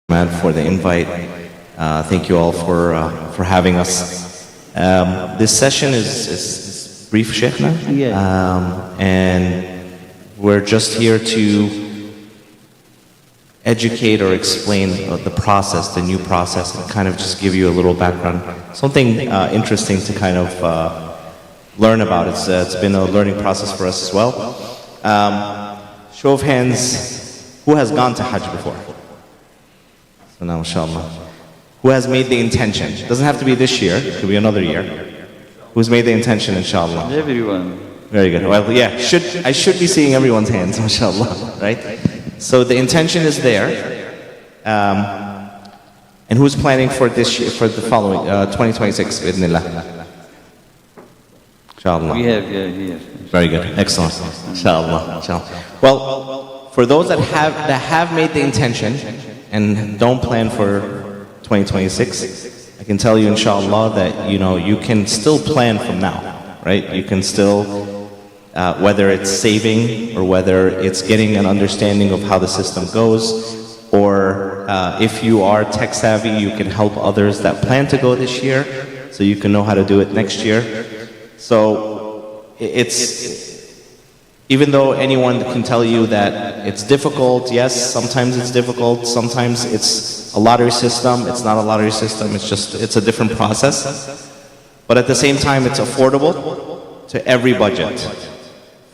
Ahmad, for the invite. Thank you all for having us. This session is brief, Sheikhna. And we're just here to educate or explain the process, the new process, and kind of just give you a little background. Something interesting to kind of learn about. It's been a learning process for us as well. Show of hands, who has gone to Hajj before? So now, inshallah. Who has made the intention? It doesn't have to be this year, it could be another year. Who's made the intention, inshallah? Everyone. Very good. Well, yeah, I should be seeing everyone's hands, inshallah, right? So the intention is there. And who's planning for this year, for the following, 2026, bidnillah? Inshallah. We have, here. Very good. Excellent. Inshallah. Inshallah. Well, for those that have made the intention and don't plan for 2026, I can tell you, inshallah, that you can still plan from now, right? You can still, whether it's saving or whether it's getting an understanding of how the system goes, or if you are tech savvy, you can help others that plan to go this year, so you can know how to do it next year. So even though anyone can tell you that it's difficult, yes, sometimes it's difficult, sometimes it's a lottery system, it's not a lottery system, it's a different process. But at the same time, it's affordable to every budget.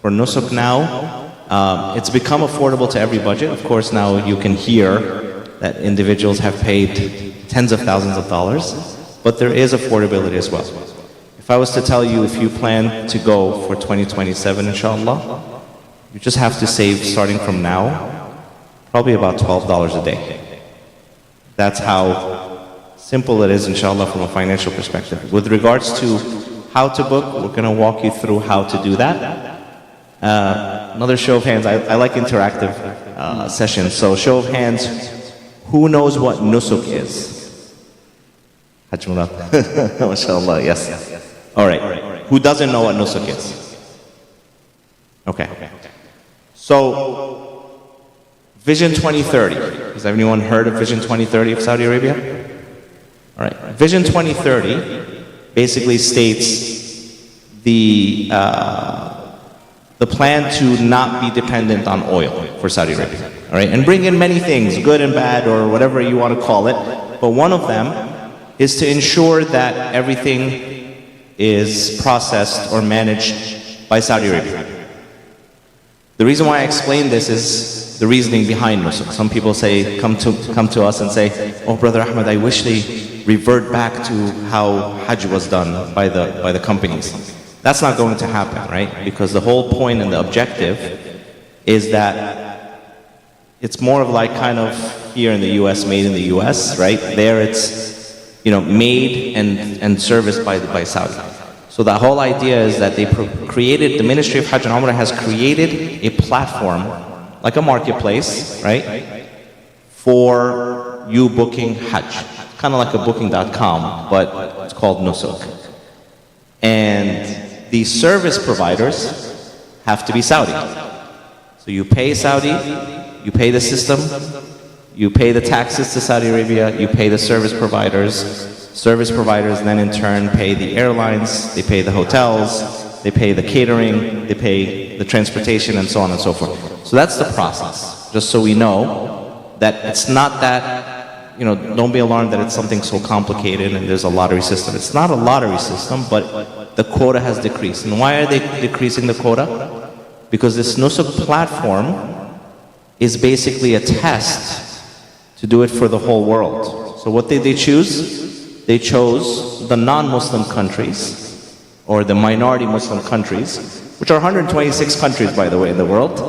For Nusuk now, it's become affordable to every budget. Of course, now you can hear that individuals have paid tens of thousands of dollars, but there is affordability as well. If I was to tell you, if you plan to go for 2027, inshallah, you just have to save, starting from now, probably about $12 a day. That's how simple it is, inshallah, from a financial perspective. With regards to how to book, we're going to walk you through how to do that. Another show of hands. I like interactive sessions. So show of hands, who knows what nusuk is? Hajj Murad. MashaAllah, yes. All right. Who doesn't know what nusuk is? Okay. So, Vision 2030. Has anyone heard of Vision 2030 of Saudi Arabia? All right. Vision 2030 basically states the plan to not be dependent on oil for Saudi Arabia. All right, and bring in many things, good and bad, or whatever you want to call it. But one of them is to ensure that everything is processed or managed by Saudi Arabia. The reason why I explain this is the reasoning behind nusuk. Some people say, come to us and say, "Oh, Brother Ahmed, I wish they revert back to how Hajj was done by the companies." That's not going to happen, right? Because the whole point and the objective is that it's more of like kind of here in the US, made in the US, right? There it's made and serviced by Saudi. So the whole idea is that they created, the Ministry of Hajj and Umrah has created a platform, like a marketplace, right? For you booking Hajj. Kind of like a booking.com, but it's called Nusuk. And the service providers have to be Saudi. So you pay Saudi, you pay the system, you pay the taxes to Saudi Arabia, you pay the service providers. Service providers then in turn pay the airlines, they pay the hotels, they pay the catering, they pay the transportation, and so on and so forth. So that's the process, just so we know that it's not that, don't be alarmed that it's something so complicated and there's a lottery system. It's not a lottery system, but the quota has decreased. And why are they decreasing the quota? Because this Nusuk platform is basically a test to do it for the whole world. So what did they choose? They chose the non-Muslim countries, or the minority Muslim countries, which are 126 countries, by the way, in the world,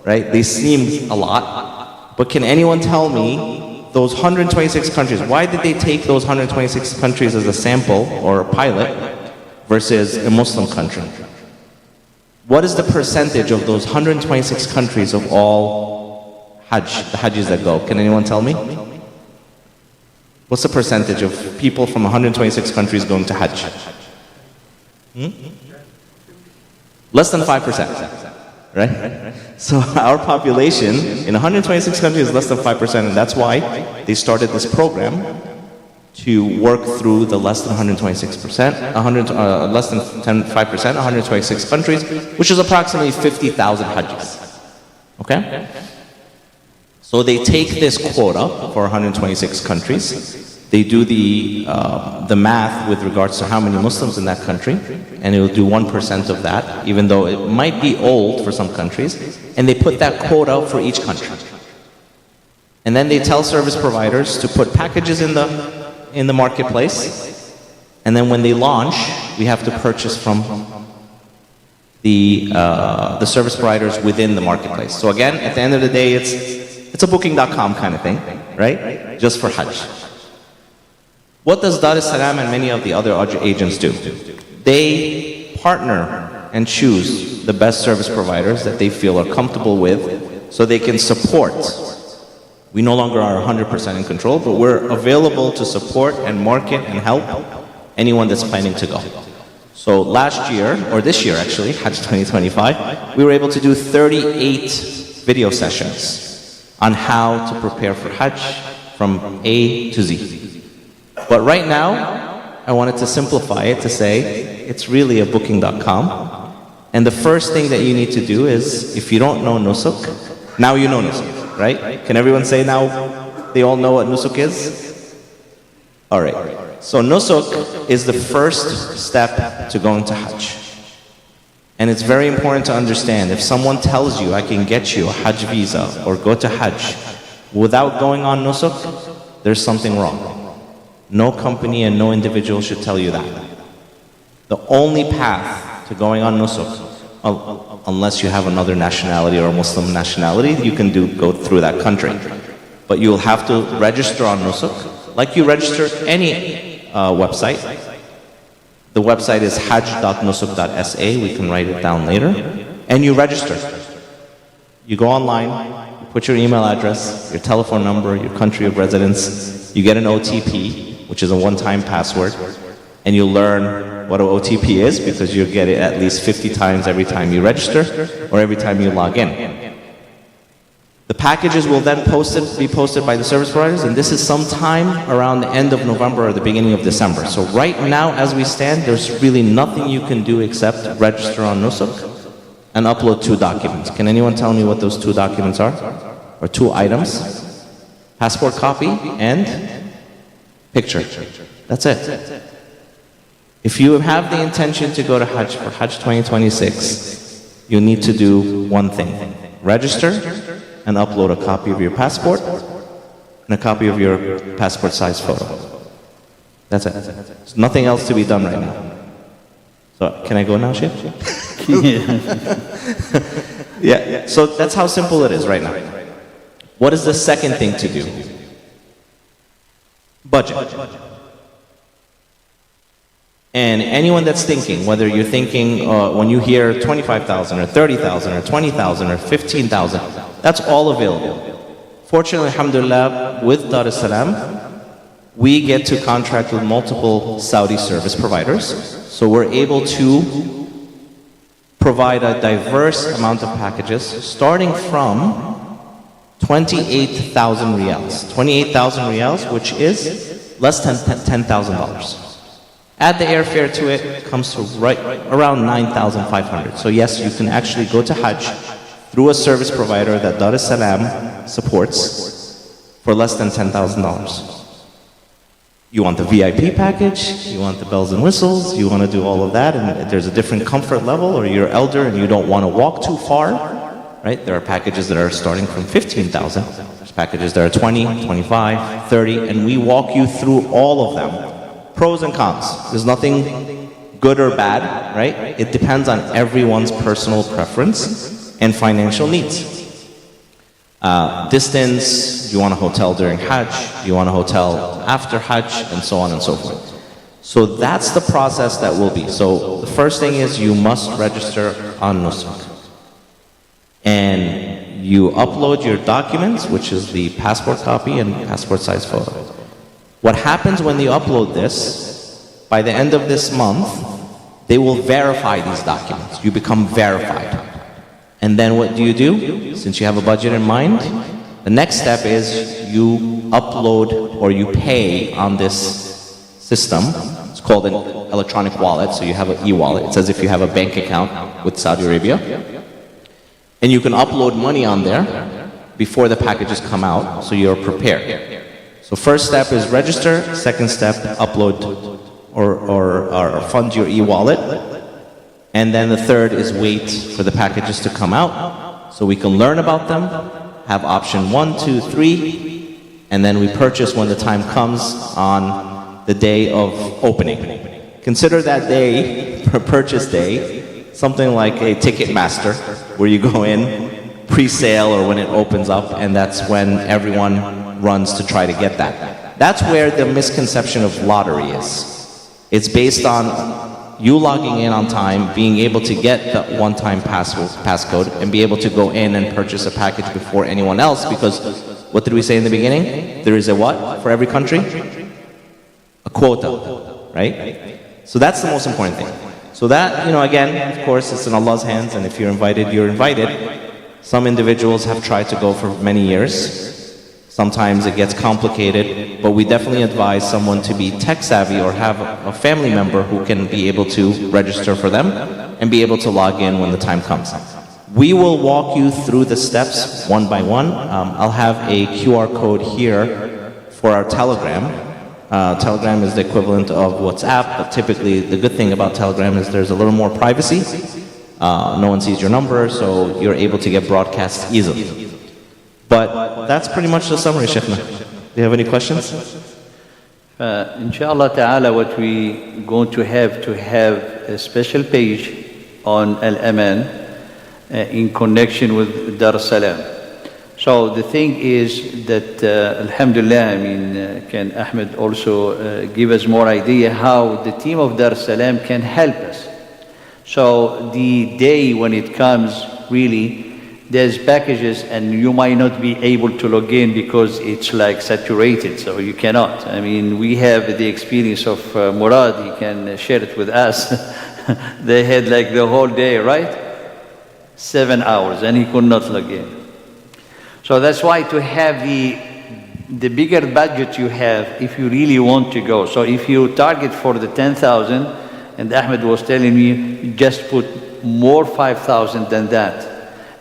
right? They seem a lot, but can anyone tell me those 126 countries, why did they take those 126 countries as a sample or a pilot versus a Muslim country? What is the percentage of those 126 countries of all Hajj, the Hajjis that go? Can anyone tell me? What's the percentage of people from 126 countries going to Hajj? Less than 5%. right? So our population in 126 countries is less than 5%, and that's why they started this program to work through the less than 126%, less than 5%, 126 countries, which is approximately 50,000 Hajjis. Okay? So they take this quota for 126 countries. They do the math with regards to how many Muslims in that country, and it will do 1% of that, even though it might be old for some countries, and they put that quota for each country. And then they tell service providers to put packages in the marketplace, and then when they launch, we have to purchase from the service providers within the marketplace. So again, at the end of the day, it's a booking.com kind of thing, right? Just for Hajj. What does Dar es Salaam and many of the other agents do? They partner and choose the best service providers that they feel are comfortable with so they can support. We no longer are 100% in control, but we're available to support and market and help anyone that's planning to go. So last year, or this year actually, Hajj 2025, we were able to do 38 video sessions on how to prepare for Hajj from A to Z. But right now, I wanted to simplify it to say it's really a booking.com. And the first thing that you need to do is, if you don't know Nusuk, now you know Nusuk, right? Can everyone say now they all know what Nusuk is? All right. So Nusuk is the first step to going to Hajj. And it's very important to understand, if someone tells you I can get you a Hajj visa or go to Hajj without going on Nusuk, there's something wrong. No company and no individual should tell you that. The only path to going on Nusuk, unless you have another nationality or a Muslim nationality, you can go through that country. But you'll have to register on Nusuk, like you register any website. The website is hajj.nusuk.sa, we can write it down later. And you register. You go online, you put your email address, your telephone number, your country of residence, you get an OTP, which is a one-time password, and you'll learn what an OTP is because you'll get it at least 50 times every time you register or every time you log in. The packages will then be posted by the service providers, and this is sometime around the end of November or the beginning of December. So right now, as we stand, there's really nothing you can do except register on Nusuk and upload 2 documents. Can anyone tell me what those 2 documents are? Or 2 items? Passport copy and picture. That's it. If you have the intention to go to Hajj for Hajj 2026, you need to do one thing. Register and upload a copy of your passport and a copy of your passport size photo. That's it. There's nothing else to be done right now. So, can I go now, Sheikh? Yeah, so that's how simple it is right now. What is the second thing to do? Budget. And anyone that's thinking, whether you're thinking when you hear 25,000 or 30,000 or 20,000 or 15,000, that's all available. Fortunately, alhamdulillah, with Dar es Salaam, we get to contract with multiple Saudi service providers. So we're able to provide a diverse amount of packages, starting from 28,000 riyals. 28,000 riyals, which is less than $10,000. Add the airfare to it, it comes to right around 9,500. So yes, you can actually go to Hajj through a service provider that Dar es Salaam supports for less than $10,000. You want the VIP package, you want the bells and whistles, you want to do all of that, and there's a different comfort level, or you're elder and you don't want to walk too far, right? There are packages that are starting from 15,000. There's packages that are 20, 25, 30, and we walk you through all of them. Pros and cons. There's nothing good or bad, right? It depends on everyone's personal preference and financial needs. Distance, do you want a hotel during Hajj? Do you want a hotel after Hajj? And so on and so forth. So that's the process that will be. So the first thing is you must register on Nusuk. And you upload your documents, which is the passport copy and passport size photo. What happens when you upload this, by the end of this month, they will verify these documents. You become verified. And then what do? Since you have a budget in mind, the next step is you upload or you pay on this system. It's called an electronic wallet, so you have an e-wallet. It's as if you have a bank account with Saudi Arabia. And you can upload money on there before the packages come out, so you're prepared. So first step is register, second step, upload or fund your e-wallet. And then the third is wait for the packages to come out so we can learn about them, have option 1, 2, 3, and then we purchase when the time comes on the day of opening. Consider that day, purchase day, something like a ticket master where you go in pre-sale or when it opens up, and that's when everyone runs to try to get that. That's where the misconception of lottery is. It's based on you logging in on time, being able to get the one-time passcode, and be able to go in and purchase a package before anyone else, because what did we say in the beginning? There is a what for every country? A quota, right? So that's the most important thing. So that, again, of course, it's in Allah's hands, and if you're invited, you're invited. Some individuals have tried to go for many years. Sometimes it gets complicated, but we definitely advise someone to be tech savvy or have a family member who can be able to register for them and be able to log in when the time comes. We will walk you through the steps one by one. I'll have a QR code here for our Telegram. Telegram is the equivalent of WhatsApp, but typically the good thing about Telegram is there's a little more privacy. No one sees your number, so you're able to get broadcast easily. But that's pretty much the summary, Sheikhna. Do you have any questions? Inshallah ta'ala, what we going to have a special page on Al-Amaan in connection with Dar es Salaam. So the thing is that, alhamdulillah, can Ahmed also give us more idea how the team of Dar es Salaam can help us. So the day when it comes, really, there's packages and you might not be able to log in because it's like saturated, so you cannot. We have the experience of Murad, he can share it with us. They had like the whole day, right? 7 hours, and he could not log in. So that's why to have the bigger budget you have, if you really want to go. So if you target for the 10,000, and Ahmed was telling me, you just put more 5,000 than that.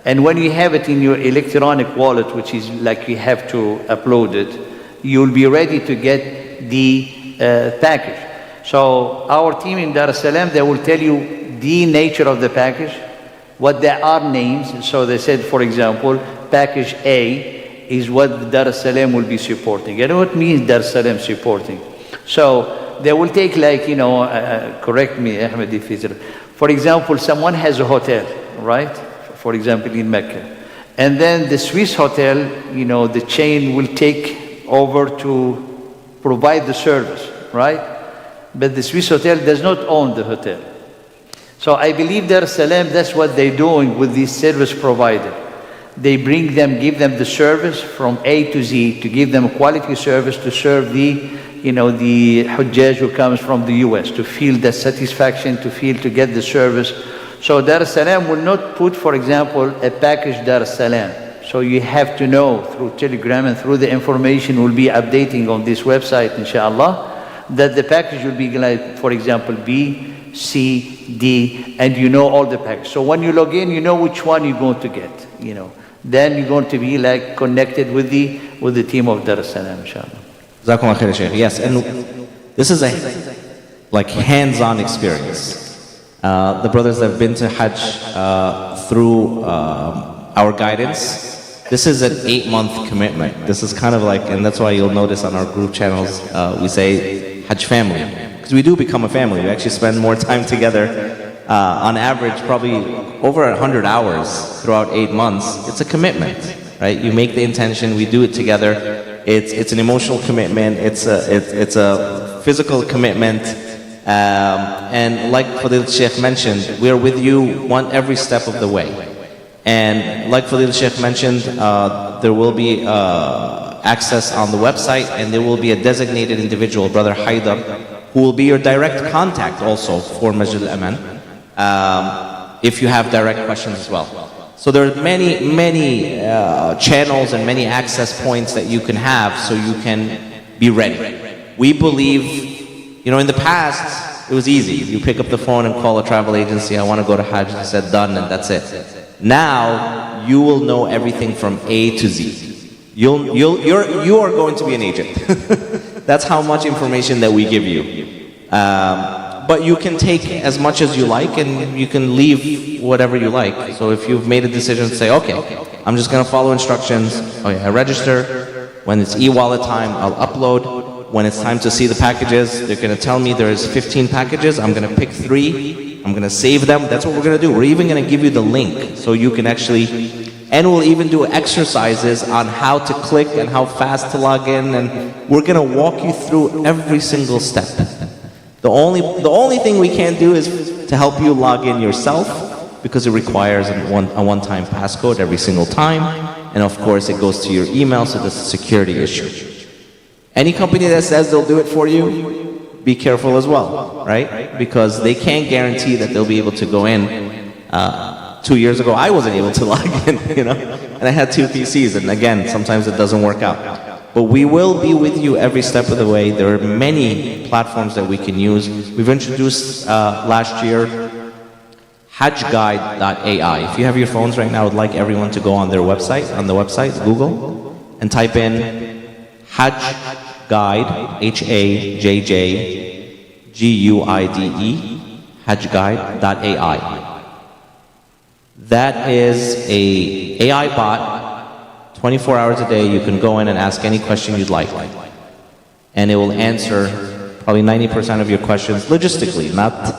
And when you have it in your electronic wallet, which is like you have to upload it, you'll be ready to get the package. So our team in Dar es Salaam, they will tell you the nature of the package, what there are names. So they said, for example, package A is what Dar es Salaam will be supporting. And what means Dar es Salaam supporting? So they will take like, correct me, Ahmed, if it's, for example, someone has a hotel, right? For example, in Mecca. And then the Swiss hotel, the chain will take over to provide the service, right? But the Swiss hotel does not own the hotel. So I believe Dar es Salaam, that's what they're doing with this service provider. They bring them, give them the service from A to Z to give them quality service to serve the Hujjaj who comes from the US, to feel the satisfaction, to get the service. So Dar es Salaam will not put, for example, a package Dar es Salaam. So you have to know through Telegram and through the information we'll be updating on this website, inshallah, that the package will be like, for example, B, C, D, and all the packages. So when you log in, you know which one you're going to get, Then you're going to be like connected with the team of Dar es Salaam, inshallah. Jazakumullah khair, Shaykh. Yes, and this is a hands-on experience. The brothers that have been to Hajj through our guidance, this is an 8-month commitment. This is kind of like, and that's why you'll notice on our group channels, we say Hajj family. Because we do become a family. We actually spend more time together. On average, probably over 100 hours throughout 8 months. It's a commitment, right? You make the intention, we do it together. It's an emotional commitment. It's a physical commitment. And like Fadil Sheikh mentioned, we're with you every step of the way. And like Fadil Sheikh mentioned, there will be access on the website, and there will be a designated individual, Brother Haidar, who will be your direct contact also for Masjid Al-Amaan, if you have direct questions as well. So there are many channels and many access points that you can have so you can be ready. We believe, in the past, it was easy. You pick up the phone and call a travel agency, I want to go to Hajj, they said done, and that's it. Now, you will know everything from A to Z. You are going to be an agent. That's how much information that we give you. But you can take as much as you like, and you can leave whatever you like. So if you've made a decision to say, okay, I'm just going to follow instructions. Okay, I register. When it's e-wallet time, I'll upload. When it's time to see the packages, they're going to tell me there's 15 packages. I'm going to pick 3. I'm going to save them. That's what we're going to do. We're even going to give you the link so you can actually, and we'll even do exercises on how to click and how fast to log in. And we're going to walk you through every single step. The only thing we can't do is to help you log in yourself, because it requires a one-time passcode every single time, and of course it goes to your email, so that's a security issue. Any company that says they'll do it for you, be careful as well, right? Because they can't guarantee that they'll be able to go in. 2 years ago, I wasn't able to log in, and I had 2 PCs, and again, sometimes it doesn't work out. But we will be with you every step of the way. There are many platforms that we can use. We've introduced last year hajjguide.ai. If you have your phones right now, I would like everyone to go on their website, Google, and type in Hajj Guide, HAJJGUIDE, hajjguide.ai. That is a AI bot. 24 hours a day, you can go in and ask any question you'd like. And it will answer probably 90% of your questions logistically, not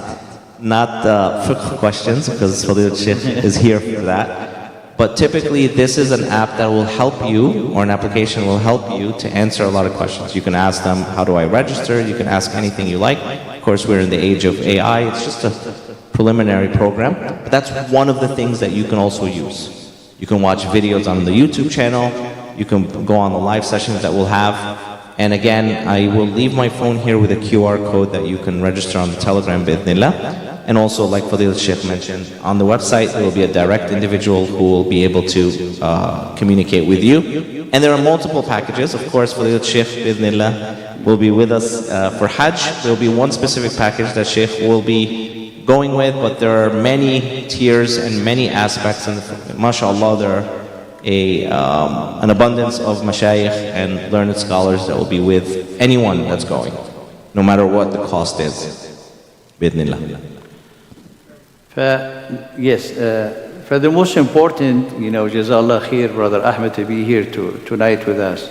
fiqh questions, because Fadil Sheikh is here for that. But typically, this is an app that will help you, or an application will help you to answer a lot of questions. You can ask them, how do I register? You can ask anything you like. Of course, we're in the age of AI. It's just a preliminary program. But that's one of the things that you can also use. You can watch videos on the YouTube channel. You can go on the live sessions that we'll have. And again, I will leave my phone here with a QR code that you can register on the Telegram, bi'idhnillah. And also, like Fadil Sheikh mentioned, on the website, there will be a direct individual who will be able to communicate with you. And there are multiple packages. Of course, Fadil Sheikh, bi'idhnillah, will be with us for Hajj. There will be one specific package that Sheikh will be going with, but there are many tiers and many aspects, and mashallah, there are an abundance of mashayikh and learned scholars that will be with anyone that's going, no matter what the cost is. Bidnillah. Yes, for the most important, Jazallah khair, Brother Ahmed, to be here tonight with us.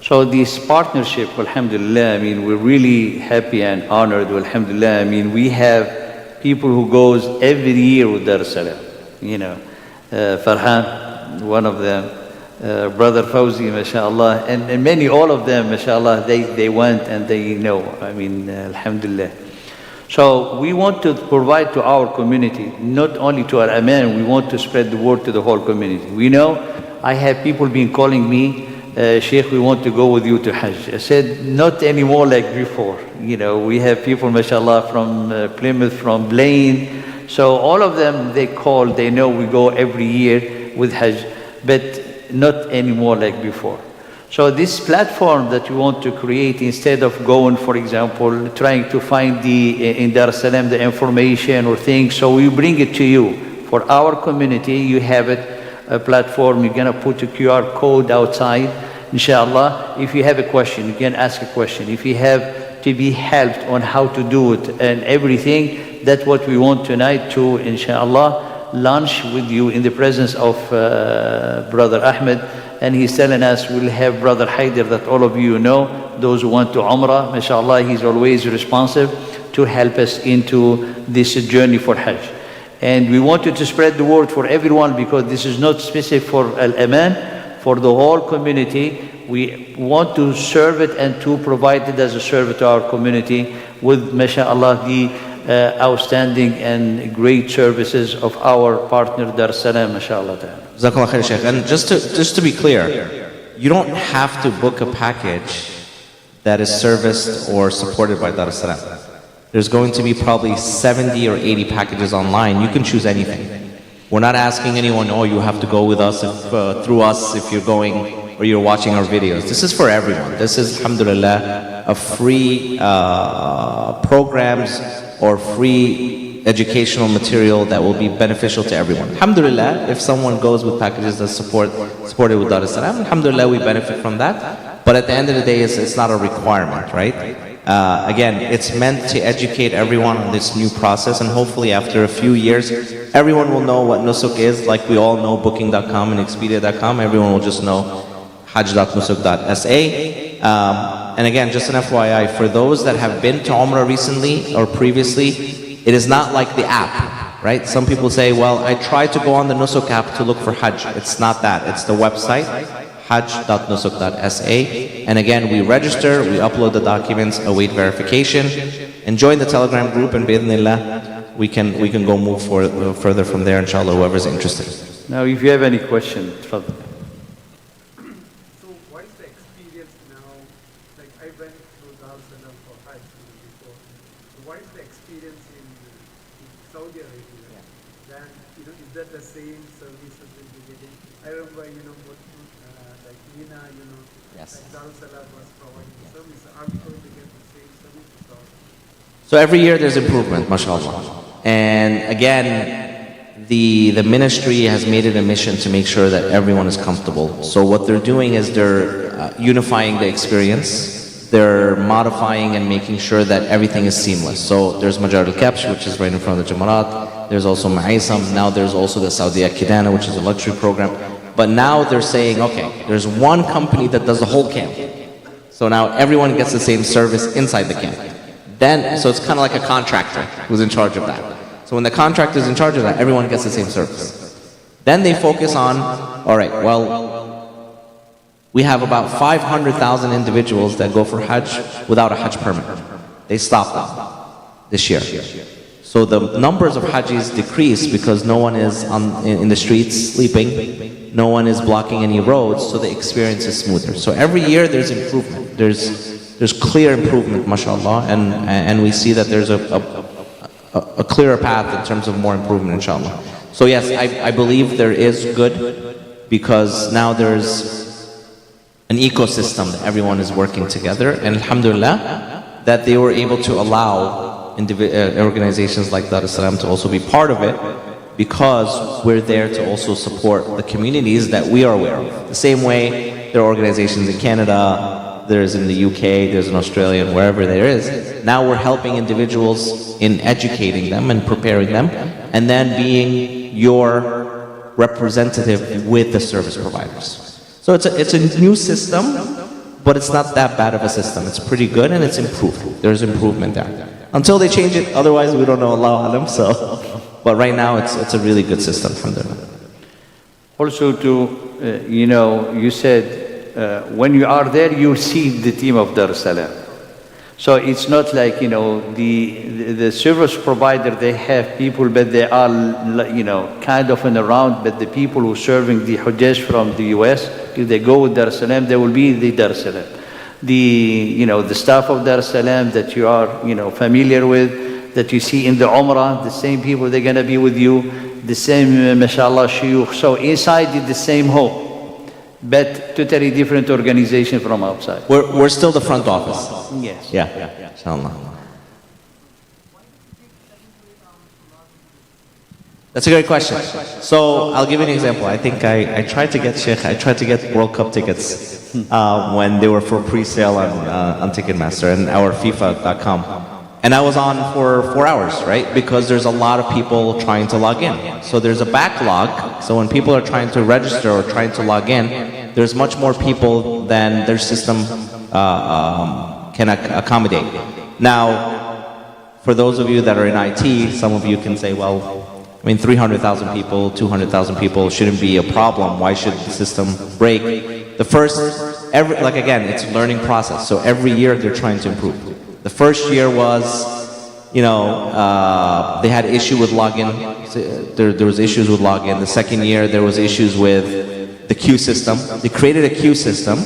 So this partnership, alhamdulillah, we're really happy and honored, alhamdulillah. We have people who goes every year with Dar es Salaam. Farhan, one of them, Brother Fawzi, mashallah, and many, all of them, mashallah, they went and they know, alhamdulillah. So we want to provide to our community, not only to Al-Amaan, we want to spread the word to the whole community. We know, I have people been calling me, Sheikh, we want to go with you to Hajj. I said, not anymore like before. We have people, mashallah, from Plymouth, from Blaine. So all of them, they call, they know we go every year with Hajj, but not anymore like before. So this platform that we want to create, instead of going, for example, trying to find in Dar es Salaam the information or things, so we bring it to you. For our community, you have it. A platform, you're going to put a QR code outside. Inshallah, if you have a question, you can ask a question. If you have to be helped on how to do it and everything, that's what we want tonight to, inshallah, launch with you in the presence of Brother Ahmed. And he's telling us we'll have Brother Haider, that all of you know, those who want to Umrah, mashallah, he's always responsive to help us into this journey for Hajj. And we wanted to spread the word for everyone, because this is not specific for Al-Amaan, for the whole community. We want to serve it and to provide it as a service to our community with, mashallah, the outstanding and great services of our partner Dar es Salaam, mashallah. Jazakallah khair, Sheikh. And just to be clear, you don't have to book a package that is serviced or supported by Dar es Salaam. There's going to be probably 70 or 80 packages online. You can choose anything. We're not asking anyone, oh, you have to go with us, through us if you're going or you're watching our videos. This is for everyone. This is, alhamdulillah, a free programs or free educational material that will be beneficial to everyone. Alhamdulillah, if someone goes with packages that supported with Dar es Salaam, alhamdulillah, we benefit from that. But at the end of the day, it's not a requirement, right? Again, it's meant to educate everyone on this new process, and hopefully after a few years, everyone will know what nusuk is, like we all know booking.com and expedia.com. Everyone will just know hajj.nusuk.sa. And again, just an FYI, for those that have been to Umrah recently or previously, it is not like the app, right? Some people say, well, I tried to go on the Nusuk app to look for Hajj. It's not that. It's the website, hajj.nusuk.sa. And again, we register, we upload the documents, await verification, and join the Telegram group, and bi'idhnillah, we can go move further from there, inshallah, whoever's interested. Now, if you have any questions, tafadhal. So what is the experience now? Like I went to Dar es Salaam for Hajj before. So what is the experience in Saudi Arabia? Then, is that the same services we'll be getting? I remember, like Mina, Yes. like Dar es Salaam was providing the service. Are we going to get the same services? So every year there's improvement, mashallah. And again, the ministry has made it a mission to make sure that everyone is comfortable. So what they're doing is they're unifying the experience. They're modifying and making sure that everything is seamless. So there's Majar al-Kabsh, which is right in front of the Jamarat. There's also Ma'isam. Now there's also the Saudi Kidana, which is a luxury program. But now they're saying, okay, there's one company that does the whole camp. So now everyone gets the same service inside the camp. So it's kind of like a contractor who's in charge of that. So when the contractor is in charge of that, everyone gets the same service. Then they focus on, all right, well, we have about 500,000 individuals that go for Hajj without a Hajj permit. They stopped them this year. So the numbers of Hajjis decrease because no one is in the streets sleeping, no one is blocking any roads, so the experience is smoother. So every year there's improvement. There's clear improvement, mashallah, and we see that there's a clearer path in terms of more improvement, inshallah. So yes, I believe there is good, because now there's an ecosystem that everyone is working together, and alhamdulillah that they were able to allow organizations like Dar es Salaam to also be part of it, because we're there to also support the communities that we are aware of. The same way there are organizations in Canada, there's in the UK, there's in Australia, and wherever there is. Now we're helping individuals in educating them and preparing them, and then being your representative with the service providers. So it's a new system, but it's not that bad of a system. It's pretty good, and it's improved. There's improvement there. Until they change it, otherwise we don't know, Allah alam. So, but right now it's a really good system from there. Also, you said when you are there, you see the team of Dar es Salaam. So it's not like, the service provider, they have people, but they are, kind of in around, but the people who are serving the Hujjaj from the US, if they go with Dar es Salaam, they will be the Dar es Salaam. The staff of Dar es Salaam that you are, familiar with, that you see in the Umrah, the same people, they're going to be with you, the same, mashallah, shuyukh. So inside is the same home, but totally different organization from outside. We're still the front office. Yes. Yeah, inshallah. That's a great question. So I'll give you an example. I think I tried to get World Cup tickets when they were for pre-sale on Ticketmaster and our FIFA.com. And I was on for 4 hours, right? Because there's a lot of people trying to log in. So there's a backlog. So when people are trying to register or trying to log in, there's much more people than their system can accommodate. Now, for those of you that are in IT, some of you can say, well, 300,000 people, 200,000 people shouldn't be a problem. Why should the system break? Again, it's a learning process. So every year they're trying to improve. The first year was, they had issue with login. There was issues with login. The second year there was issues with the queue system. They created a queue system,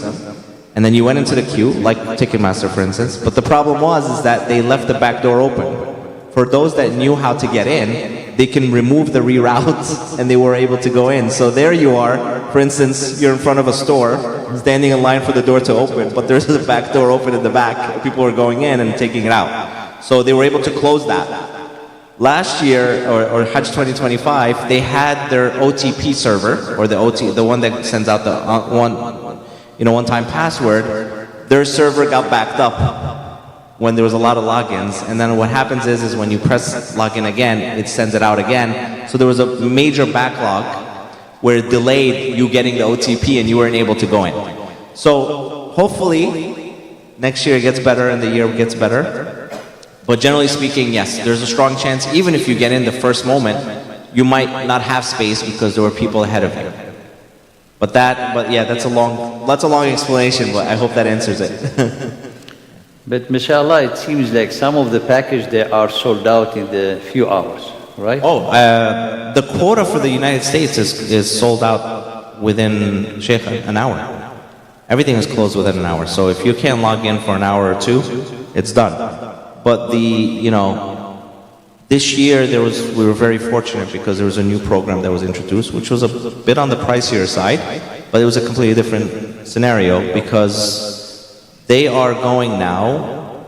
and then you went into the queue, like Ticketmaster, for instance. But the problem is that they left the back door open. For those that knew how to get in, they can remove the reroutes and they were able to go in. So there you are. For instance, you're in front of a store, standing in line for the door to open, but there's a back door open in the back. People are going in and taking it out. So they were able to close that. Last year, or Hajj 2025, they had their OTP server, or the one that sends out the one-time password. Their server got backed up when there was a lot of logins, and then what happens is when you press login again, it sends it out again. So there was a major backlog where it delayed you getting the OTP and you weren't able to go in. So hopefully next year it gets better and the year gets better. But generally speaking, yes, there's a strong chance, even if you get in the first moment, you might not have space because there were people ahead of you. But yeah, that's a long explanation, but I hope that answers it. But mashallah, it seems like some of the package they are sold out in the few hours, right? Oh, the quota for the United States is sold out within, Sheikh, an hour. Everything is closed within an hour. So if you can't log in for an hour or two, it's done. But this year we were very fortunate because there was a new program that was introduced, which was a bit on the pricier side, but it was a completely different scenario because they are going now,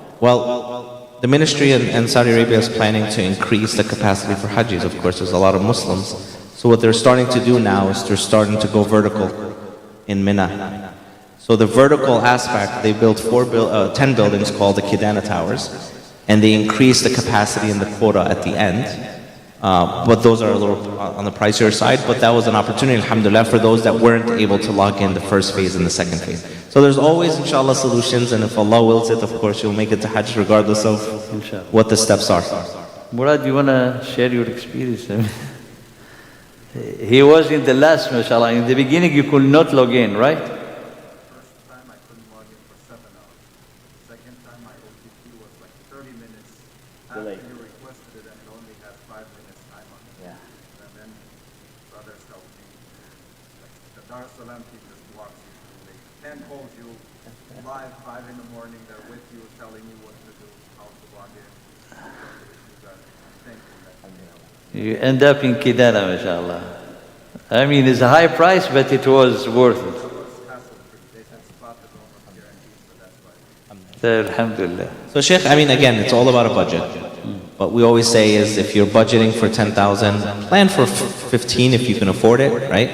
the ministry and Saudi Arabia is planning to increase the capacity for Hajjis. Of course, there's a lot of Muslims. So what they're starting to do now is they're starting to go vertical in Mina. So the vertical aspect, they built 10 buildings called the Kidana Towers, and they increase the capacity and the quota at the end. But those are a little on the pricier side, but that was an opportunity, alhamdulillah, for those that weren't able to log in the first phase and the second phase. So there's always, inshallah, solutions, and if Allah wills it, of course, you'll make it to Hajj regardless of what the steps are. Murad, you want to share your experience? He was in the last, mashallah. In the beginning, you could not log in, right? First time I couldn't log in for 7 hours. Second time my OTP was like 30 minutes after you requested it, and it only had 5 minutes time on it. Yeah. And then brothers helped me. Like the Dar es Salaam team just walks you through. They handhold you live 5 in the morning. They're with you, telling you what to do, how to log in. Thankful that You end up in Kidana, mashallah. I mean, it's a high price, but it was worth it. they said spot is almost guaranteed, so that's why. Alhamdulillah. So Sheikh, I mean, again, it's all about a budget. What we always say is if you're budgeting for 10,000, plan for 15 if you can afford it, right?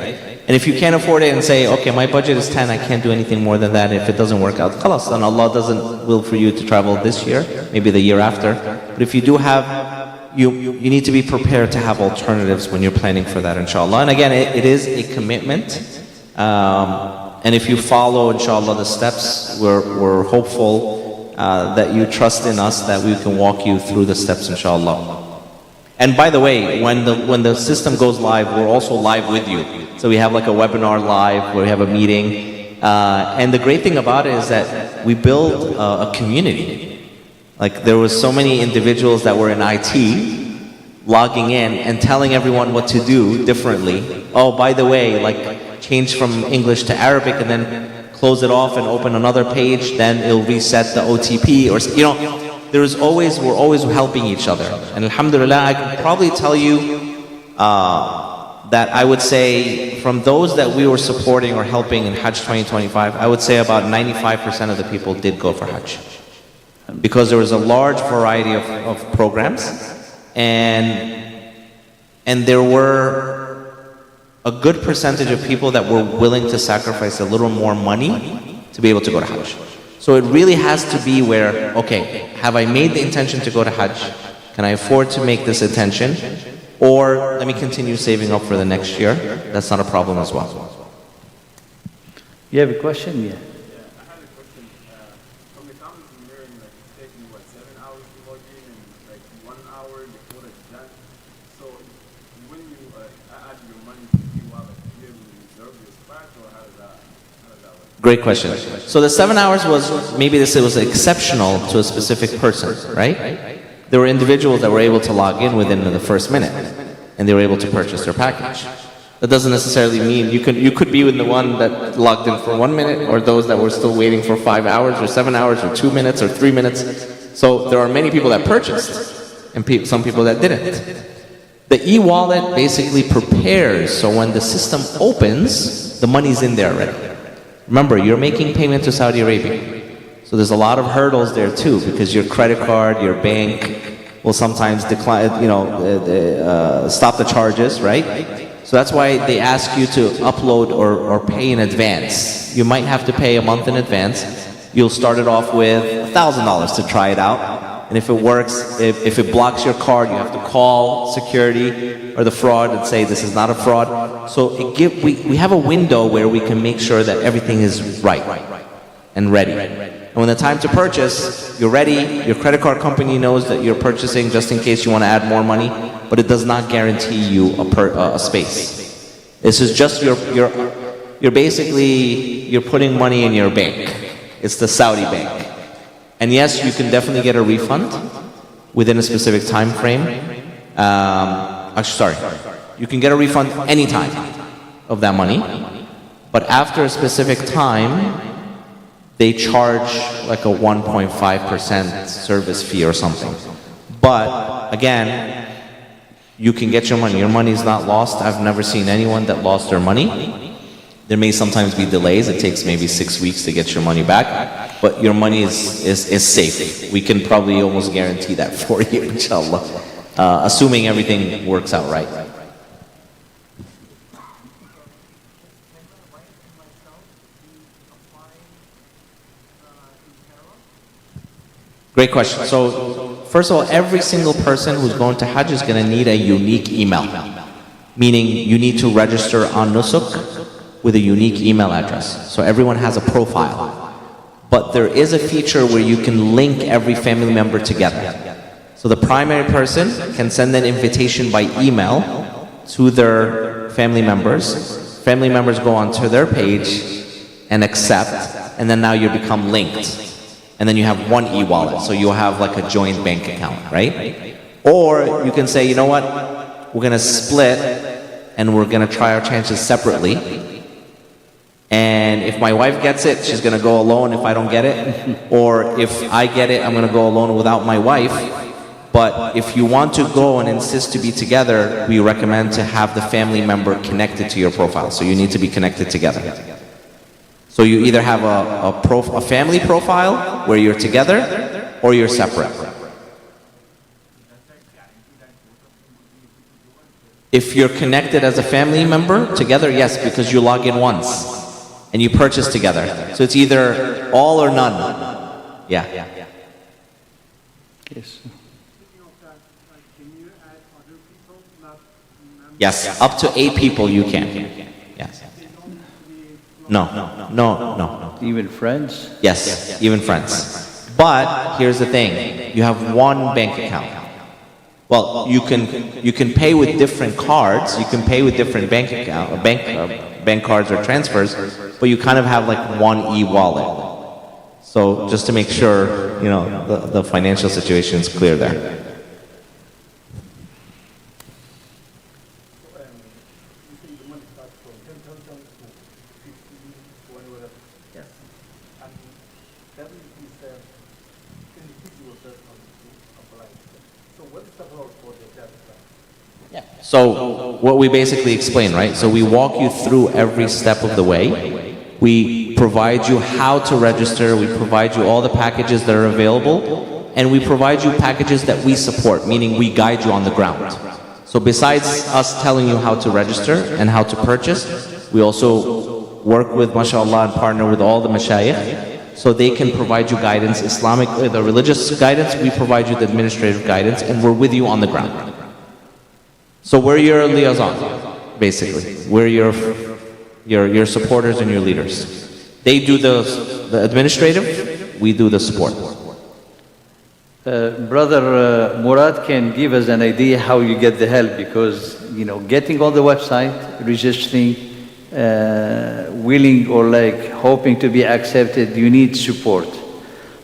And if you can't afford it and say, okay, my budget is 10, I can't do anything more than that. If it doesn't work out, khalas, then Allah doesn't will for you to travel this year, maybe the year after. But if you do have, you need to be prepared to have alternatives when you're planning for that, inshallah. And again, it is a commitment. And if you follow, inshallah, the steps, we're hopeful that you trust in us that we can walk you through the steps, inshallah. And by the way, when the system goes live, we're also live with you. So we have like a webinar live where we have a meeting. And the great thing about it is that we build a community. Like there was so many individuals that were in IT logging in and telling everyone what to do differently. Oh, by the way, like change from English to Arabic and then close it off and open another page, then it'll reset the OTP, or we're always helping each other. And alhamdulillah, I can probably tell you that I would say from those that we were supporting or helping in Hajj 2025, I would say about 95% of the people did go for Hajj. Because there was a large variety of programs, and there were a good percentage of people that were willing to sacrifice a little more money to be able to go to Hajj. So it really has to be where, okay, have I made the intention to go to Hajj? Can I afford to make this intention? Or let me continue saving up for the next year. That's not a problem as well. You have a question? Yeah. I had a question. From the comments I'm hearing, like it's taking 7 hours to log in, and like 1 hour the quota is done. So when you add your money, do you have a clear reserve your spot, or how does that work? Great question. So the 7 hours was, maybe this was exceptional to a specific person, right? There were individuals that were able to log in within the first minute, and they were able to purchase their package. That doesn't necessarily mean you could be with the one that logged in for 1 minute, or those that were still waiting for 5 hours or 7 hours or 2 minutes or 3 minutes. So there are many people that purchased, and some people that didn't. The e-wallet basically prepares so when the system opens, the money's in there already. Remember, you're making payment to Saudi Arabia. So there's a lot of hurdles there too, because your credit card, your bank will sometimes decline, stop the charges, right? So that's why they ask you to upload or pay in advance. You might have to pay a month in advance. You'll start it off with $1,000 to try it out. And if it works, if it blocks your card, you have to call security or the fraud and say this is not a fraud. So we have a window where we can make sure that everything is right and ready. And when the time to purchase, you're ready, your credit card company knows that you're purchasing just in case you want to add more money, but it does not guarantee you a space. This is just you're basically, you're putting money in your bank. It's the Saudi bank. And yes, you can definitely get a refund within a specific time frame. You can get a refund anytime of that money, but after a specific time, they charge like a 1.5% service fee or something. But again, you can get your money. Your money is not lost. I've never seen anyone that lost their money. There may sometimes be delays. It takes maybe 6 weeks to get your money back, but your money is safe. We can probably almost guarantee that for you, inshallah, assuming everything works out right. Great question. So, first of all, every single person who's going to Hajj is going to need a unique email. Meaning, you need to register on Nusuk with a unique email address. So everyone has a profile. But there is a feature where you can link every family member together. So the primary person can send an invitation by email to their family members. Family members go onto their page and accept, and then now you become linked. And then you have one e-wallet, so you'll have like a joint bank account, right? Or you can say, you know what, we're gonna split and we're gonna try our chances separately. And if my wife gets it, she's gonna go alone if I don't get it. Or if I get it, I'm gonna go alone without my wife. But if you want to go and insist to be together, we recommend to have the family member connected to your profile. So you need to be connected together. So you either have a family profile where you're together, or you're separate. If you're connected as a family member together, yes, because you log in once and you purchase together. So it's either all or none. Yeah. Yes. Can you add other people? Yes, up to 8 people you can. Yes. No. Even friends? Yes, even friends. But here's the thing: you have one bank account. Well, you can pay with different cards. You can pay with different bank cards or transfers, but you kind of have like one e-wallet. So just to make sure, the financial situation is clear there. So what we basically explain, right? So we walk you through every step of the way. We provide you how to register. We provide you all the packages that are available. And we provide you packages that we support, meaning we guide you on the ground. So besides us telling you how to register and how to purchase, we also work with, mashallah, and partner with all the mashayikh, so they can provide you guidance, the religious guidance, we provide you the administrative guidance, and we're with you on the ground. So we're your liaison, basically. We're your supporters and your leaders. They do the administrative, we do the support. Brother Murad can give us an idea how you get the help, because getting on the website, registering, willing or hoping to be accepted, you need support.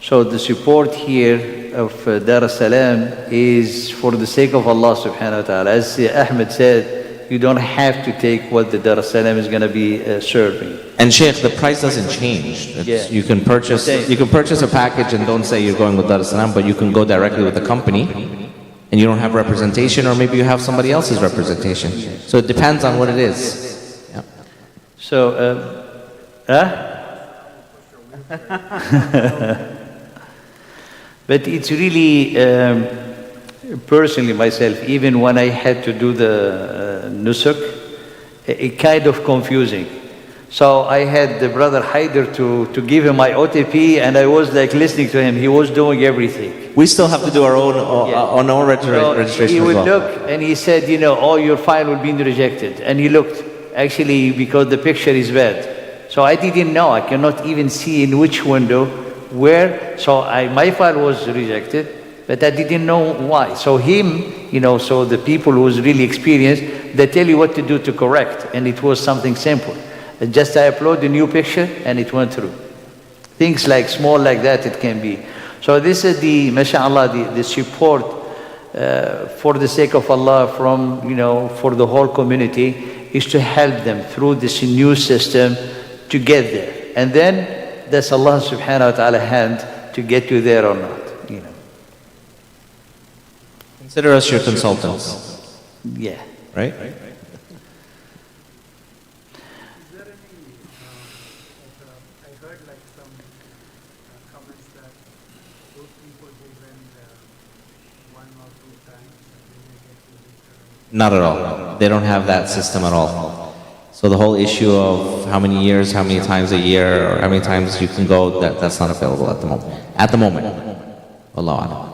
So the support here of Dar es-Salaam is for the sake of Allah subhanahu wa ta'ala. As Ahmed said, you don't have to take what the Dar es-Salaam is going to be serving. And Sheikh, the price doesn't change. You can purchase a package and don't say you're going with Dar es-Salaam, but you can go directly with the company and you don't have representation, or maybe you have somebody else's representation. So it depends on what it is. Yeah. So, but it's really, personally myself, even when I had to do the nusuk, it kind of confusing. So I had the brother Haider to give him my OTP, and I was like listening to him. He was doing everything. We still have to do our own registration He as would well. look and he said, oh, your file will be rejected. And he looked, actually, because the picture is bad. So I didn't know. I cannot even see in which window, where. So my file was rejected, but I didn't know why. So so the people who was really experienced, they tell you what to do to correct. And it was something simple. Just I upload a new picture and it went through. Things like small like that it can be. So this is mashallah, the support for the sake of Allah from, for the whole community, is to help them through this new system to get there. And then that's Allah subhanahu wa ta'ala hand to get you there or not. Consider us your consultants. Yeah. Right? Is there any, I heard like some comments that those people who went 1 or 2 times, they may get to return. Not at all. They don't have that system at all. So the whole issue of how many years, how many times a year, or how many times you can go, that's not available at the moment. At the moment. Allahu A'lam.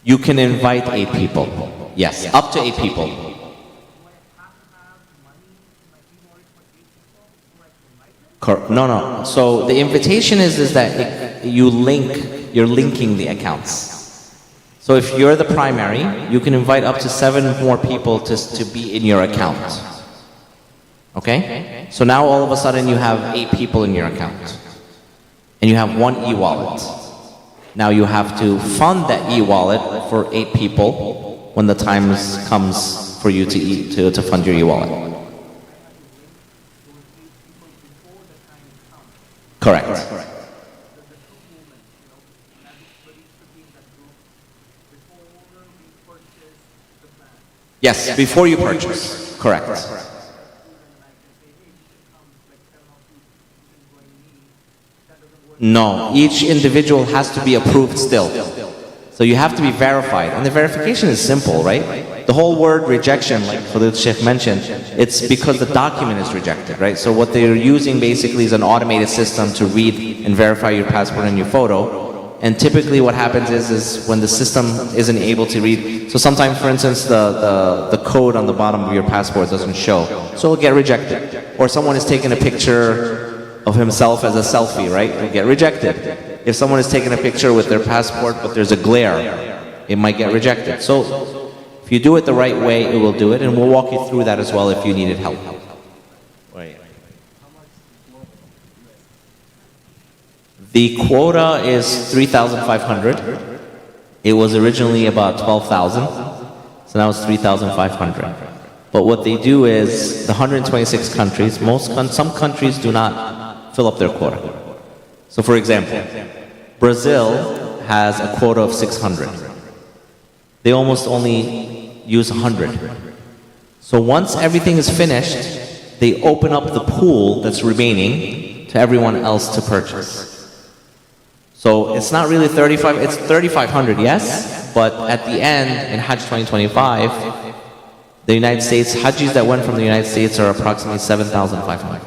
You can invite 8 people. Yes, up to 8 people. No. So the invitation is that you're linking the accounts. So if you're the primary, you can invite up to 7 more people to be in your account. Okay? So now all of a sudden you have 8 people in your account. And you have 1 e-wallet. Now you have to fund that e-wallet for 8 people when the time comes for you to fund your e-wallet. Correct. Yes, before you purchase. Correct. No, each individual has to be approved still. So you have to be verified. And the verification is simple, right? The whole word rejection, like Fadil Sheikh mentioned, it's because the document is rejected, right? So what they're using basically is an automated system to read and verify your passport and your photo. And typically what happens is when the system isn't able to read, so sometimes, for instance, the code on the bottom of your passport doesn't show, so it'll get rejected. Or someone is taking a picture of himself as a selfie, right? It'll get rejected. If someone is taking a picture with their passport but there's a glare, it might get rejected. So if you do it the right way, it will do it, and we'll walk you through that as well if you needed help. The quota is 3,500. It was originally about 12,000, so now it's 3,500. But what they do is, the 126 countries, some countries do not fill up their quota. So for example, Brazil has a quota of 600. They almost only use 100. So once everything is finished, they open up the pool that's remaining to everyone else to purchase. So it's not really 35, it's 3,500, yes, but at the end, in Hajj 2025, the United States, Hajjis that went from the United States are approximately 7,500.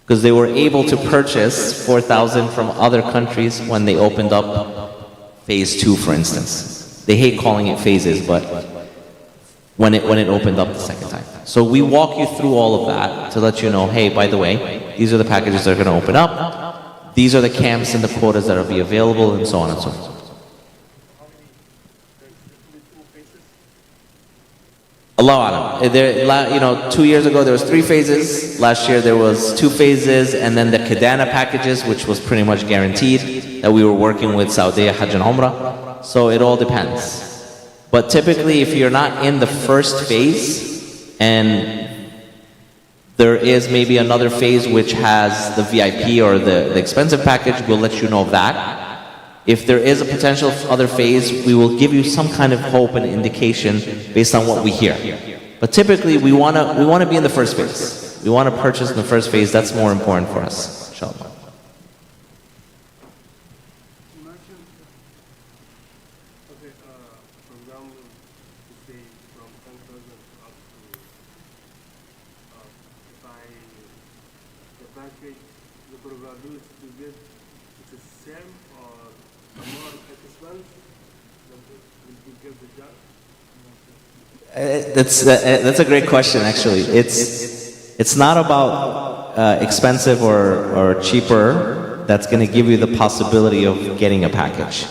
Because they were able to purchase 4,000 from other countries when they opened up phase 2, for instance. They hate calling it phases, but when it opened up the second time. So we walk you through all of that to let you know, hey, by the way, these are the packages that are going to open up. These are the camps and the quotas that will be available, and so on and so forth. Allahu A'lam. 2 years ago there was 3 phases. Last year there was 2 phases, and then the Kadana packages, which was pretty much guaranteed, that we were working with Saudi Hajj and Umrah. So it all depends. But typically, if you're not in the first phase, and there is maybe another phase which has the VIP or the expensive package, we'll let you know of that. If there is a potential other phase, we will give you some kind of hope and indication based on what we hear. But typically, we want to be in the first phase. We want to purchase in the first phase. That's more important for us, inshallah. Okay, for example, to say from 10,000 up to, if I, the package, the probability to get it's the same or more participants will get the job? That's a great question, actually. It's not about expensive or cheaper that's going to give you the possibility of getting a package.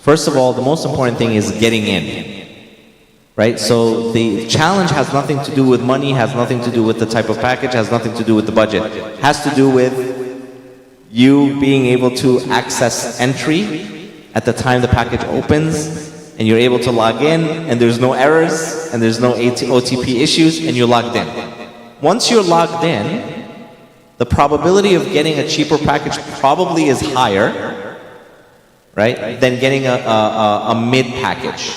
First of all, the most important thing is getting in, right? So the challenge has nothing to do with money, has nothing to do with the type of package, has nothing to do with the budget. It has to do with you being able to access entry at the time the package opens, and you're able to log in, and there's no errors, and there's no OTP issues, and you're logged in. Once you're logged in, the probability of getting a cheaper package probably is higher, right, than getting a mid package.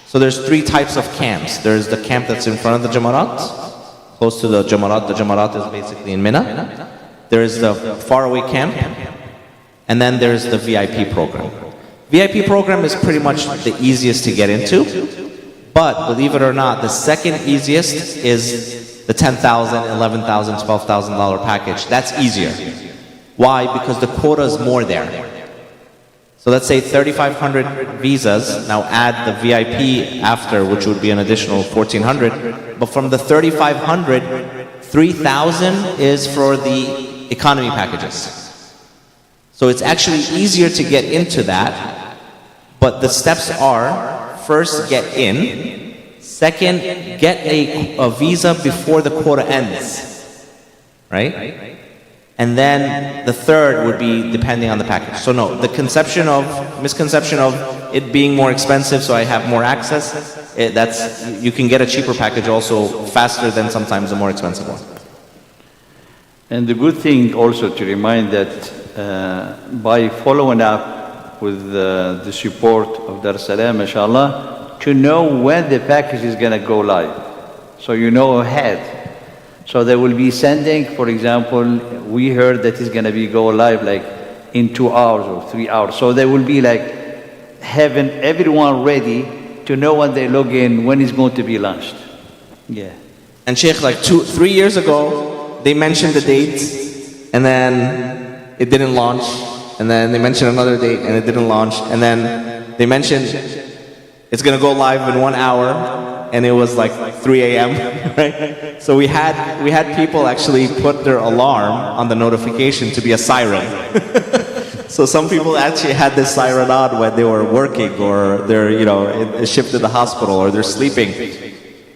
So there's three types of camps. There's the camp that's in front of the Jamarat, close to the Jamarat. The Jamarat is basically in Mina. There's the faraway camp, and then there's the VIP program. VIP program is pretty much the easiest to get into, but believe it or not, the second easiest is the $10,000, $11,000, $12,000 package. That's easier. Why? Because the quota is more there. So let's say 3,500 visas, now add the VIP after, which would be an additional 1,400, but from the 3,500, 3,000 is for the economy packages. So it's actually easier to get into that, but the steps are, first get in, second get a visa before the quota ends, right? And then the third would be depending on the package. So no, the misconception of it being more expensive so I have more access, you can get a cheaper package also faster than sometimes a more expensive one. And the good thing also to remind that by following up with the support of Dar es Salaam, mashallah, to know when the package is going to go live. So you know ahead. So they will be sending, for example, we heard that it's going to be go live like in 2 hours or 3 hours. So they will be like having everyone ready to know when they log in, when it's going to be launched. Yeah. And Sheikh, like 3 years ago, they mentioned the date, and then it didn't launch, and then they mentioned another date, and it didn't launch, and then they mentioned it's going to go live in 1 hour, and it was like 3 a.m., right? So we had people actually put their alarm on the notification to be a siren. So some people actually had this siren on when they were working, or they're shipped to the hospital, or they're sleeping.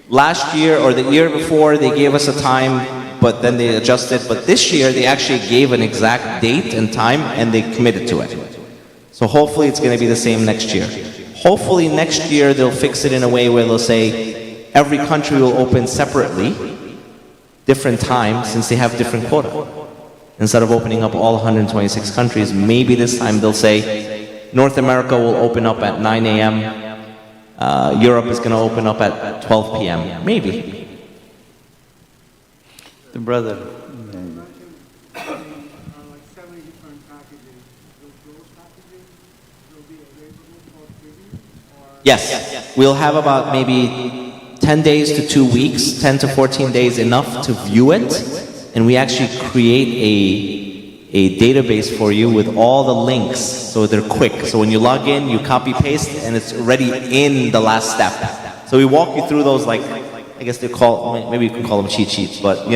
Last year or the year before, they gave us a time, but then they adjusted. But this year, they actually gave an exact date and time, and they committed to it. So hopefully it's going to be the same next year. Hopefully next year, they'll fix it in a way where they'll say every country will open separately, different times, since they have different quota. Instead of opening up all 126 countries, maybe this time they'll say North America will open up at 9 a.m., Europe is going to open up at 12 p.m. Maybe. The brother. Like 7 different packages. Those packages will be available for preview? Or Yes, we'll have about maybe 10 days to 2 weeks, 10 to 14 days enough to view it. And we actually create a database for you with all the links, so they're quick. So when you log in, you copy paste, and it's already in the last step. So we walk you through those, like, I guess maybe you can call them cheat sheets, but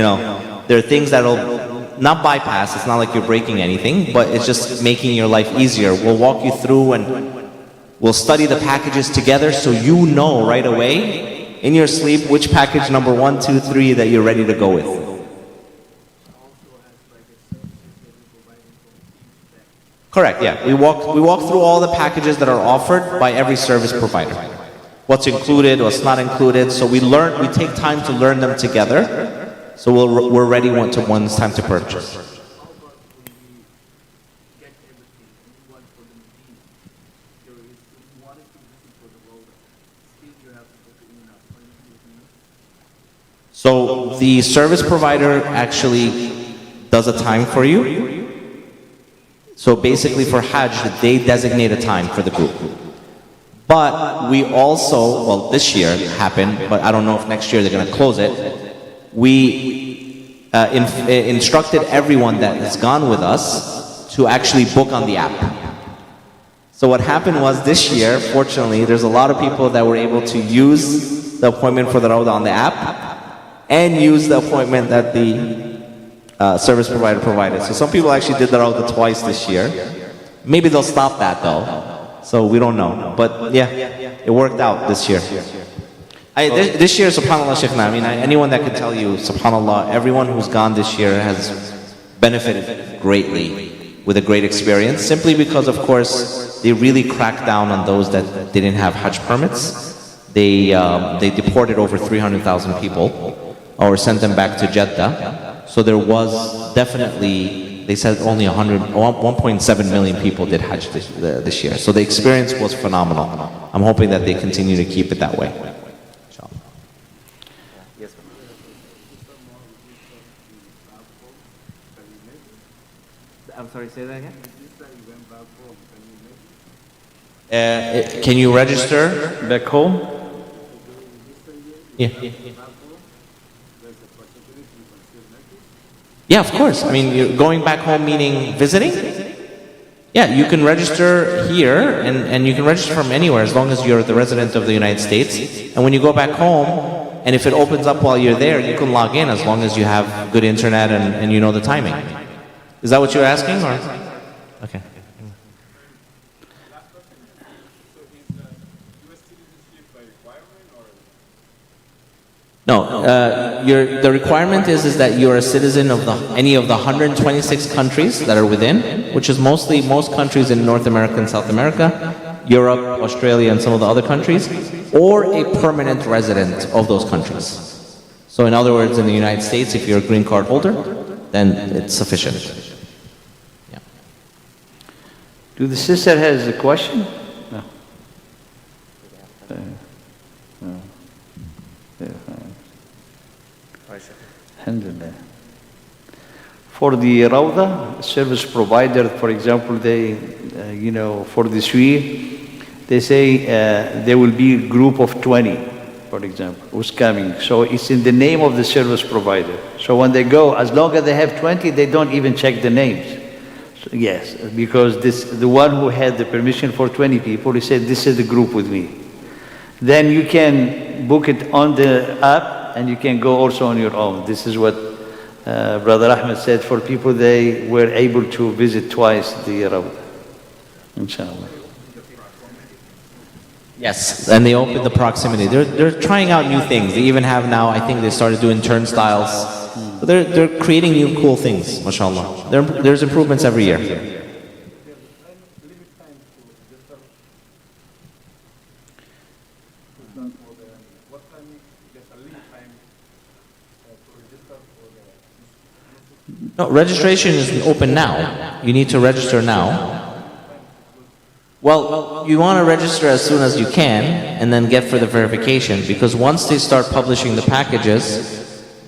there are things that'll not bypass. It's not like you're breaking anything, but it's just making your life easier. We'll walk you through, and we'll study the packages together, so you know right away in your sleep which package number 1, 2, 3 that you're ready to go with. Correct, yeah. We walk through all the packages that are offered by every service provider. what's included, what's not included. So we take time to learn them together. So we're ready when it's time to purchase. How about when we get everything, anyone for the meeting? If you wanted to visit for the road, still you have to book in an appointment with me. So the service provider actually does a time for you. So basically for Hajj, they designate a time for the group. But we also, well, this year it happened, but I don't know if next year they're going to close it. We instructed everyone that has gone with us to actually book on the app. So what happened was this year, fortunately, there's a lot of people that were able to use the appointment for the Rawda on the app and use the appointment that the service provider provided. So some people actually did the Rawda twice this year. Maybe they'll stop that though. So we don't know. But yeah, it worked out this year. This year, subhanAllah, Shaykhna, I mean, anyone that can tell you, subhanAllah, everyone who's gone this year has benefited greatly with a great experience, simply because, of course, they really cracked down on those that didn't have Hajj permits. They deported over 300,000 people or sent them back to Jeddah. So there was definitely, they said only 1.7 million people did Hajj this year. So the experience was phenomenal. I'm hoping that they continue to keep it that way. I'm sorry, say that again? Can you register? Back home? Yeah. Yeah, of course. I mean, you're going back home meaning visiting? Yeah, you can register here and you can register from anywhere as long as you're the resident of the United States. And when you go back home, and if it opens up while you're there, you can log in as long as you have good internet and you know the timing. Is that what you're asking, or? Okay. Last question. So is U.S. citizenship by requirement or? No, the requirement is that you're a citizen of any of the 126 countries that are within, which is mostly most countries in North America and South America, Europe, Australia, and some of the other countries, or a permanent resident of those countries. So in other words, in the United States, if you're a green card holder, then it's sufficient. Do the sister has a question? No. No. Alhamdulillah. For the Rawda service provider, for example, they, for this year, they say there will be a group of 20, for example, who's coming. So it's in the name of the service provider. So when they go, as long as they have 20, they don't even check the names. Yes, because the one who had the permission for 20 people, he said, this is the group with me. Then you can book it on the app and you can go also on your own. This is what Brother Ahmed said for people they were able to visit twice the Rawda. Inshallah. Yes, and they opened the proximity. They're trying out new things. They even have now, I think they started doing turnstiles. They're creating new cool things, mashallah. There's improvements every year. No, registration is open now. You need to register now. Well, you want to register as soon as you can and then get for the verification, because once they start publishing the packages,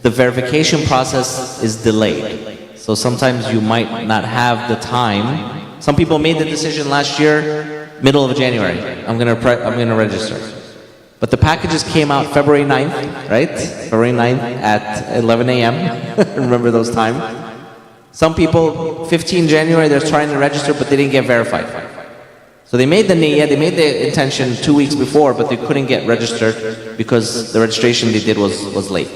the verification process is delayed. So sometimes you might not have the time. Some people made the decision last year, middle of January, I'm gonna register. But the packages came out February 9th, right? February 9th at 11 a.m. Remember those times? Some people, 15 January, they're trying to register, but they didn't get verified. So they made the niyyah, they made the intention 2 weeks before, but they couldn't get registered because the registration they did was late.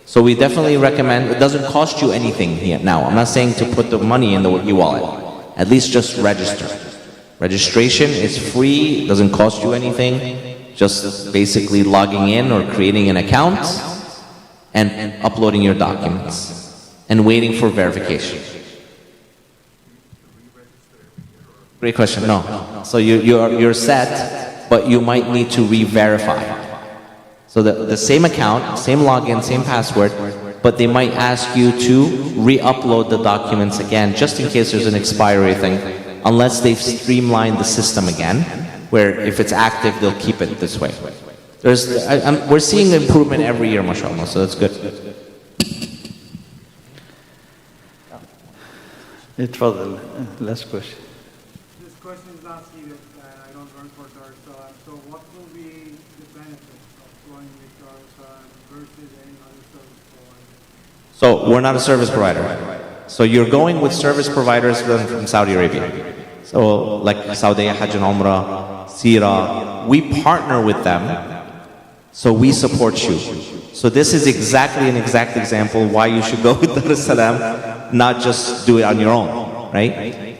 So we definitely recommend, it doesn't cost you anything here now. I'm not saying to put the money in the e-wallet. At least just register. Registration is free, doesn't cost you anything. Just basically logging in or creating an account and uploading your documents and waiting for verification. Great question. No. So you're set. but you might need to re-verify. So the same account, same login, same password, but they might ask you to re-upload the documents again, just in case there's an expiry thing, unless they've streamlined the system again, where if it's active, they'll keep it this way. We're seeing improvement every year, mashallah, so that's good. اتفضل. Last question. This question is asking if I don't run for Dar es Salaam. So what will be the benefits of going with Dar es Salaam versus any other service provider? So we're not a service provider. So you're going with service providers from Saudi Arabia. So like Saudi Hajj and Umrah, Sira, we partner with them, so we support you. So this is exactly an exact example why you should go with Dar es Salaam, not just do it on your own, right?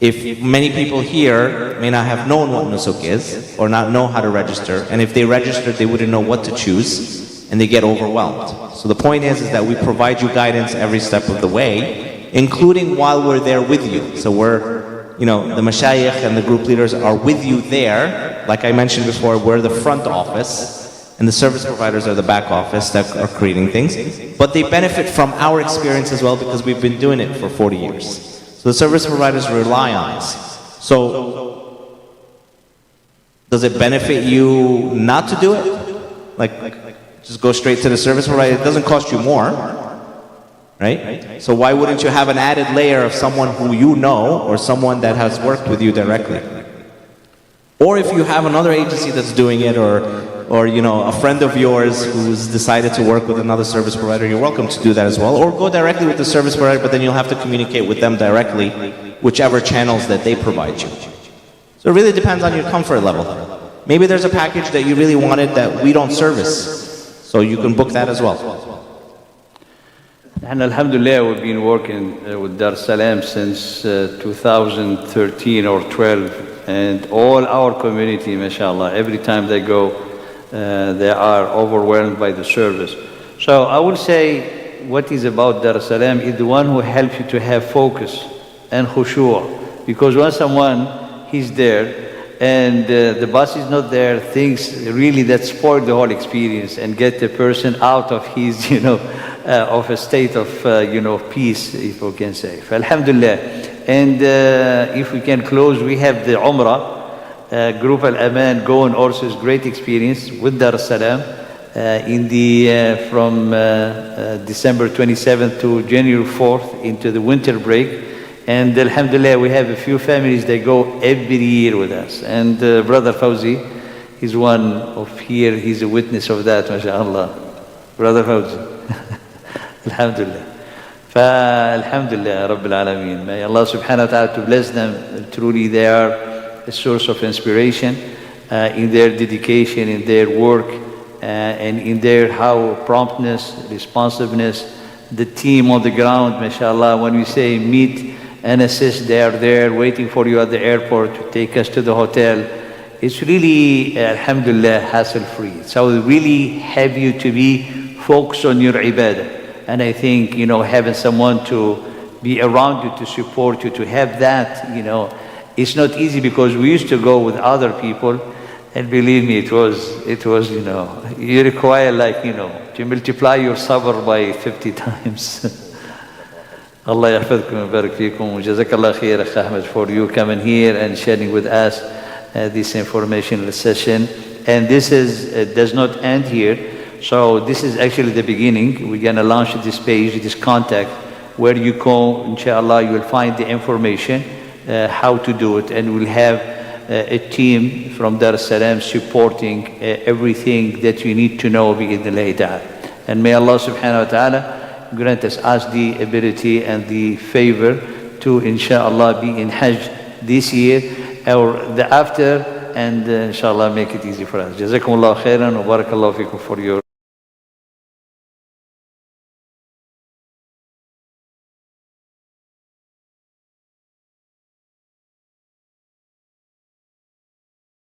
If many people here may not have known what nusuk is, or not know how to register, and if they registered, they wouldn't know what to choose, and they get overwhelmed. So the point is that we provide you guidance every step of the way, including while we're there with you. So the mashayikh and the group leaders are with you there. Like I mentioned before, we're the front office, and the service providers are the back office that are creating things. But they benefit from our experience as well, because we've been doing it for 40 years. So the service providers rely on us. So does it benefit you not to do it? Like just go straight to the service provider? It doesn't cost you more, right? So why wouldn't you have an added layer of someone who you know, or someone that has worked with you directly? Or if you have another agency that's doing it, or a friend of yours who's decided to work with another service provider, you're welcome to do that as well. Or go directly with the service provider, but then you'll have to communicate with them directly, whichever channels that they provide you. So it really depends on your comfort level. Maybe there's a package that you really wanted that we don't service, so you can book that as well. And alhamdulillah, we've been working with Dar es Salaam since 2013 or 12, and all our community, mashallah, every time they go, they are overwhelmed by the service. So I would say what is about Dar es Salaam is the one who helps you to have focus and khushu'. Because when someone, he's there, and the bus is not there, things really that spoil the whole experience and get the person out of his, of a state of, peace, if we can say. Alhamdulillah. And if we can close, we have the Umrah. Group Al-Amaan going also is great experience with Dar es Salaam from December 27th to January 4th into the winter break. And alhamdulillah, we have a few families that go every year with us. And Brother Fawzi, he's one of here, he's a witness of that, mashallah. Brother Fawzi. Alhamdulillah. Alhamdulillah, Rabbil Alameen. May Allah subhanahu wa ta'ala to bless them. Truly they are a source of inspiration in their dedication, in their work, and in their promptness, responsiveness. The team on the ground, mashallah, when we say meet and assist, they are there waiting for you at the airport to take us to the hotel. It's really, alhamdulillah, hassle-free. So it really have you to be focused on your ibadah. And I think, having someone to be around you, to support you, to have that, it's not easy, because we used to go with other people, and believe me, it was, you require to multiply your sabr by 50 times. Allah yahfadkum wa barak feekum. Jazakallah khair, Akh Ahmed, for you coming here and sharing with us this informational session. And this does not end here. So this is actually the beginning. We're going to launch this page, this contact, where you go, inshallah, you will find the information, how to do it. And we'll have a team from Dar es Salaam supporting everything that you need to know, bi'idhnillahi ta'ala. And may Allah subhanahu wa ta'ala grant us the ability and the favor to, inshallah, be in Hajj this year or the after, and inshallah make it easy for us. Jazakumullah khairan wa barakallahu fikum for your